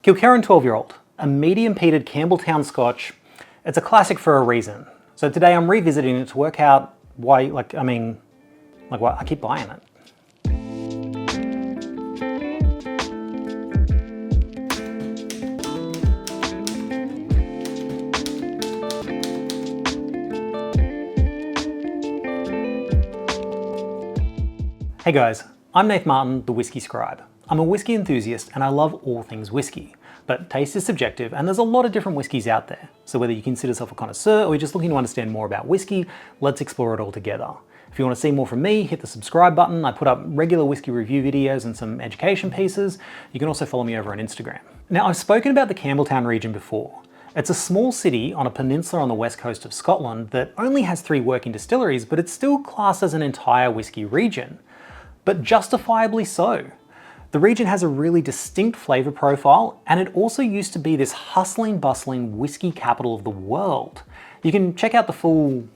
Kilkerran 12-year-old, a medium peated Campbeltown Scotch. It's a classic for a reason. So today I'm revisiting it to work out why, why I keep buying it. Hey guys, I'm Nath Martin, the Whisky Scribe. I'm a whisky enthusiast and I love all things whisky, but taste is subjective and there's a lot of different whiskies out there. So whether you consider yourself a connoisseur or you're just looking to understand more about whisky, let's explore it all together. If you want to see more from me, hit the subscribe button. I put up regular whisky review videos and some education pieces. You can also follow me over on Instagram. Now, I've spoken about the Campbeltown region before. It's a small city on a peninsula on the west coast of Scotland that only has 3 working distilleries, but it's still classed as an entire whisky region. But justifiably so. The region has a really distinct flavour profile, and it also used to be this hustling, bustling whisky capital of the world. You can check out the full,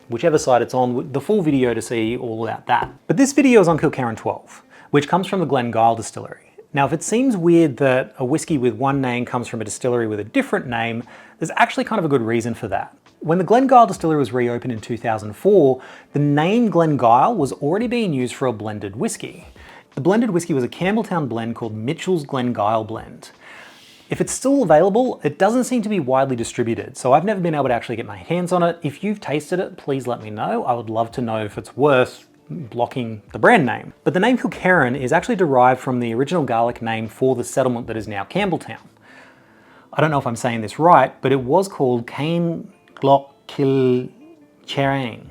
whichever side it's on, the full video to see all about that. But this video is on Kilkerran 12, which comes from the Glengyle Distillery. Now, if it seems weird that a whisky with one name comes from a distillery with a different name, there's actually kind of a good reason for that. When the Glengyle Distillery was reopened in 2004, the name Glengyle was already being used for a blended whisky. The blended whisky was a Campbeltown blend called Mitchell's Glengyle Blend. If it's still available, it doesn't seem to be widely distributed, so I've never been able to actually get my hands on it. If you've tasted it, please let me know. I would love to know if it's worth blocking the brand name. But the name Kilkerran is actually derived from the original Gaelic name for the settlement that is now Campbeltown. I don't know if I'm saying this right, but it was called Glengyle Kilkerran.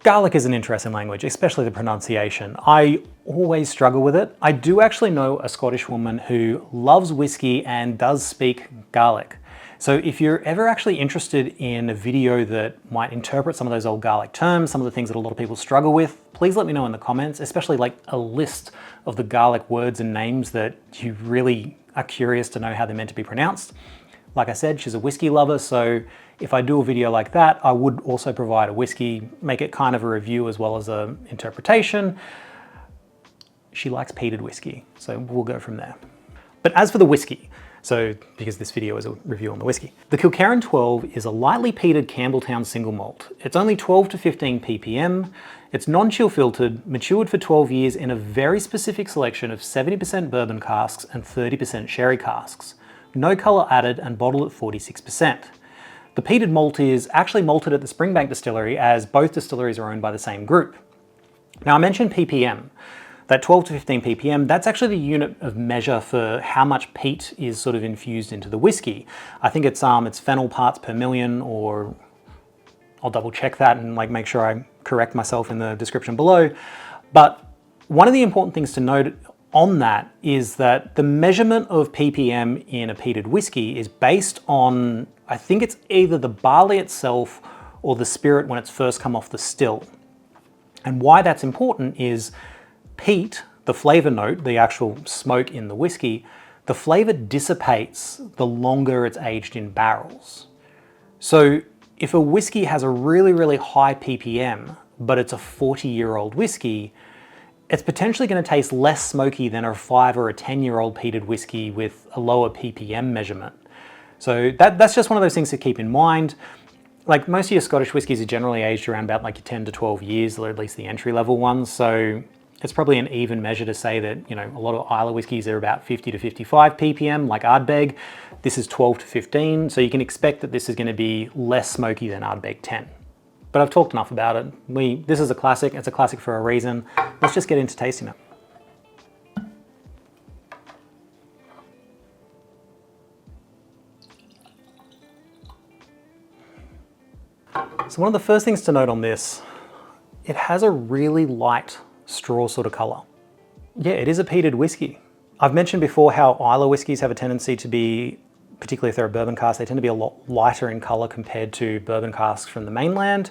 Gaelic is an interesting language, especially the pronunciation. I always struggle with it. I do actually know a Scottish woman who loves whiskey and does speak Gaelic. So if you're ever actually interested in a video that might interpret some of those old Gaelic terms, some of the things that a lot of people struggle with, please let me know in the comments, especially like a list of the Gaelic words and names that you really are curious to know how they're meant to be pronounced. Like I said, she's a whiskey lover, so if I do a video like that, I would also provide a whiskey, make it kind of a review as well as an interpretation. She likes peated whiskey, so we'll go from there. But as for the whiskey, so because this video is a review on the whiskey, the Kilkerran 12 is a lightly peated Campbeltown single malt. It's only 12 to 15 ppm. It's non-chill filtered, matured for 12 years in a very specific selection of 70% bourbon casks and 30% sherry casks. No colour added and bottled at 46%. The peated malt is actually malted at the Springbank Distillery, as both distilleries are owned by the same group. Now, I mentioned ppm. That 12 to 15 ppm, that's actually the unit of measure for how much peat is sort of infused into the whiskey. I think it's fennel parts per million, or I'll double check that and make sure I correct myself in the description below. But one of the important things to note on that is that the measurement of ppm in a peated whiskey is based on, I think it's either the barley itself or the spirit when it's first come off the still. And why that's important is peat, the flavour note, the actual smoke in the whiskey, the flavour dissipates the longer it's aged in barrels. So if a whiskey has a really, really high ppm, but it's a 40-year-old whiskey, it's potentially going to taste less smoky than a 5 or a 10-year-old peated whiskey with a lower ppm measurement. So that's just one of those things to keep in mind. Like, most of your Scottish whiskies are generally aged around about your 10 to 12 years, or at least the entry-level ones. So it's probably an even measure to say that, a lot of Islay whiskies are about 50 to 55 ppm, like Ardbeg. This is 12 to 15, so you can expect that this is going to be less smoky than Ardbeg 10. But I've talked enough about it. This is a classic. It's a classic for a reason. Let's just get into tasting it. So one of the first things to note on this, it has a really light straw sort of colour. Yeah, it is a peated whiskey. I've mentioned before how Islay whiskies have a tendency to be, particularly if they're a bourbon cask, they tend to be a lot lighter in colour compared to bourbon casks from the mainland.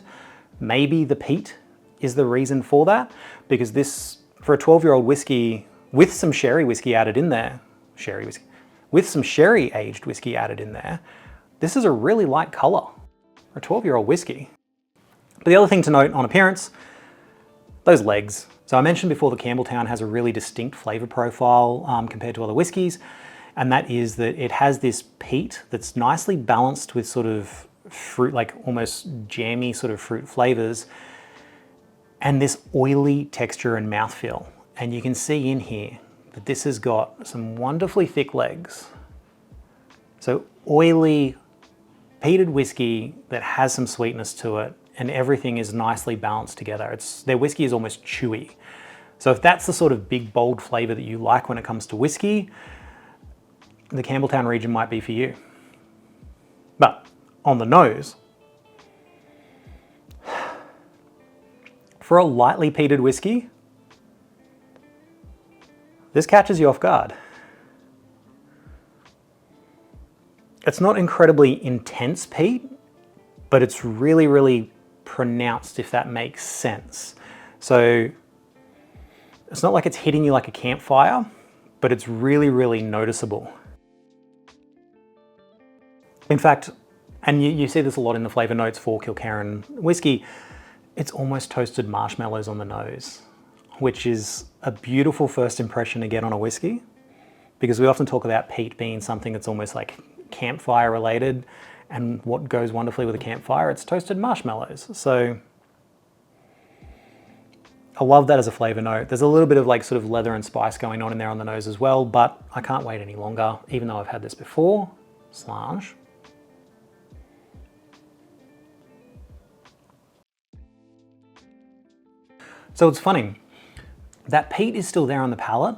Maybe the peat is the reason for that, because this, for a 12-year-old whiskey with some sherry whiskey added in there, with some sherry aged whiskey added in there, this is a really light colour for a 12-year-old whiskey. But the other thing to note on appearance, those legs. So I mentioned before the Campbeltown has a really distinct flavour profile compared to other whiskies, and that is that it has this peat that's nicely balanced with sort of fruit, like almost jammy sort of fruit flavours, and this oily texture and mouthfeel. And you can see in here that this has got some wonderfully thick legs. So oily, peated whiskey that has some sweetness to it, and everything is nicely balanced together. Their whiskey is almost chewy. So if that's the sort of big, bold flavour that you like when it comes to whiskey, the Campbeltown region might be for you. But on the nose, for a lightly peated whiskey, this catches you off guard. It's not incredibly intense peat, but it's really, really pronounced, if that makes sense. So it's not like it's hitting you like a campfire, but it's really, really noticeable. In fact, and you see this a lot in the flavour notes for Kilkerran whiskey, it's almost toasted marshmallows on the nose, which is a beautiful first impression to get on a whiskey, because we often talk about peat being something that's almost like campfire related, and what goes wonderfully with a campfire, it's toasted marshmallows. So I love that as a flavour note. There's a little bit of like sort of leather and spice going on in there on the nose as well, but I can't wait any longer, even though I've had this before. Slange. So it's funny, that peat is still there on the palate,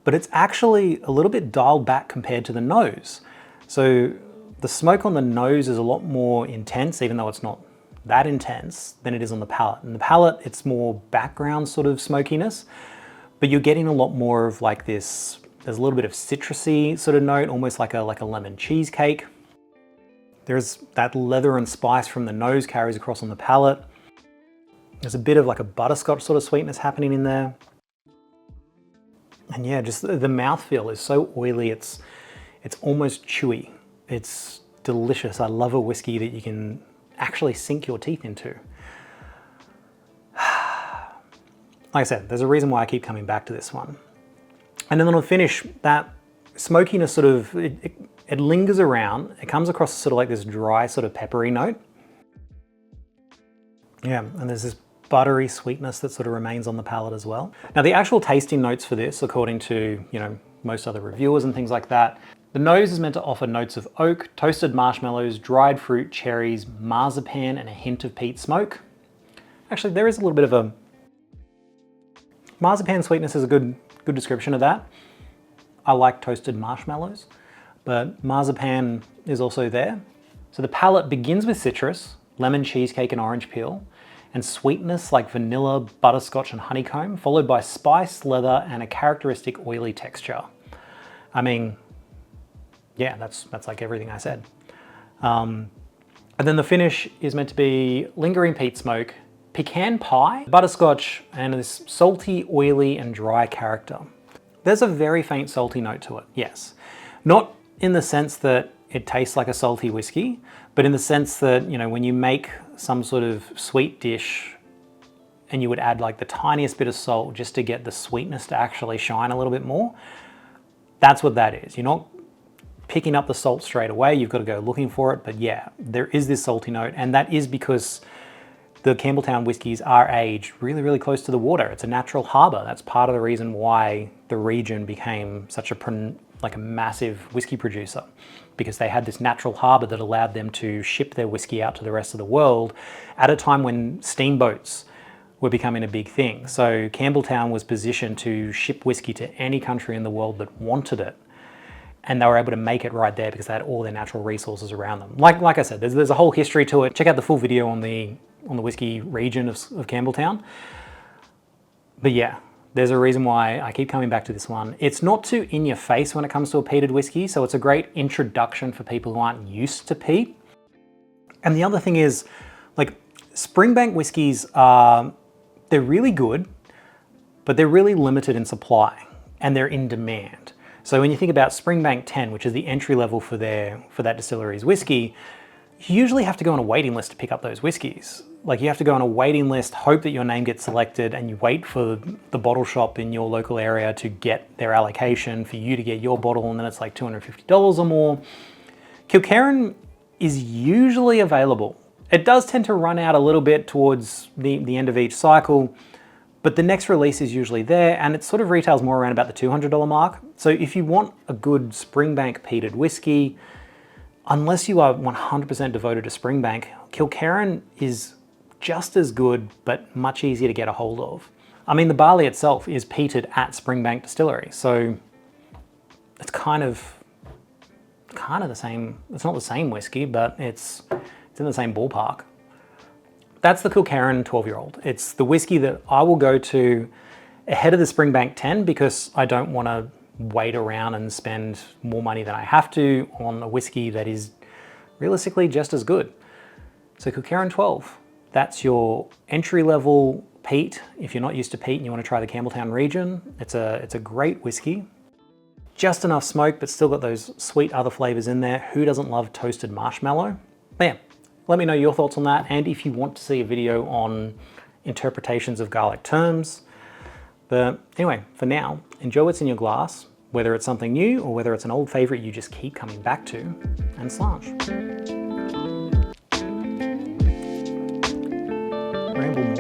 but it's actually a little bit dialed back compared to the nose. So the smoke on the nose is a lot more intense, even though it's not that intense, than it is on the palate. In the palate, it's more background sort of smokiness, but you're getting a lot more of like this, there's a little bit of citrusy sort of note, almost like a lemon cheesecake. There's that leather and spice from the nose carries across on the palate. There's a bit of like a butterscotch sort of sweetness happening in there. And yeah, just the mouthfeel is so oily, it's almost chewy. It's delicious. I love a whiskey that you can actually sink your teeth into. Like I said, there's a reason why I keep coming back to this one. And then on the finish, that smokiness sort of, it lingers around. It comes across sort of like this dry sort of peppery note. Yeah, and there's this buttery sweetness that sort of remains on the palate as well. Now the actual tasting notes for this, according to, most other reviewers and things like that, the nose is meant to offer notes of oak, toasted marshmallows, dried fruit, cherries, marzipan, and a hint of peat smoke. Actually, there is a little bit of a marzipan sweetness is a good description of that. I like toasted marshmallows, but marzipan is also there. So the palate begins with citrus, lemon cheesecake and orange peel, and sweetness like vanilla, butterscotch and honeycomb, followed by spice, leather, and a characteristic oily texture. I mean, yeah, that's like everything I said. And then the finish is meant to be lingering peat smoke, pecan pie, butterscotch, and this salty, oily, and dry character. There's a very faint salty note to it, yes. Not in the sense that it tastes like a salty whiskey, but in the sense that, when you make some sort of sweet dish and you would add like the tiniest bit of salt just to get the sweetness to actually shine a little bit more, that's what that is. You're not picking up the salt straight away, you've got to go looking for it, but yeah, there is this salty note, and that is because the Campbeltown whiskies are aged really, really close to the water. It's a natural harbour. That's part of the reason why the region became such a massive whiskey producer, because they had this natural harbour that allowed them to ship their whiskey out to the rest of the world at a time when steamboats were becoming a big thing. So Campbeltown was positioned to ship whiskey to any country in the world that wanted it. And they were able to make it right there because they had all their natural resources around them. Like I said, there's a whole history to it. Check out the full video on the whiskey region of Campbeltown. But yeah, there's a reason why I keep coming back to this one. It's not too in your face when it comes to a peated whiskey, so it's a great introduction for people who aren't used to peat. And the other thing is, like, Springbank whiskies they're really good, but they're really limited in supply and they're in demand. So when you think about Springbank 10, which is the entry level for that distillery's whiskey, you usually have to go on a waiting list to pick up those whiskies. Like you have to go on a waiting list, hope that your name gets selected, and you wait for the bottle shop in your local area to get their allocation for you to get your bottle, and then it's like $250 or more. Kilkerran is usually available. It does tend to run out a little bit towards the end of each cycle, but the next release is usually there, and it sort of retails more around about the $200 mark. So if you want a good Springbank peated whiskey, unless you are 100% devoted to Springbank, Kilkerran is just as good, but much easier to get a hold of. I mean, the barley itself is peated at Springbank Distillery, so it's kind of the same. It's not the same whiskey, but it's in the same ballpark. That's the Kilkerran 12-year-old. It's the whiskey that I will go to ahead of the Springbank 10 because I don't want to wait around and spend more money than I have to on a whiskey that is realistically just as good. So Kilkerran 12, that's your entry-level peat. If you're not used to peat and you want to try the Campbeltown region, it's a great whiskey. Just enough smoke, but still got those sweet other flavors in there. Who doesn't love toasted marshmallow? Bam. Let me know your thoughts on that, and if you want to see a video on interpretations of garlic terms. But anyway, for now, enjoy what's in your glass, whether it's something new or whether it's an old favorite you just keep coming back to, and slange. Ramble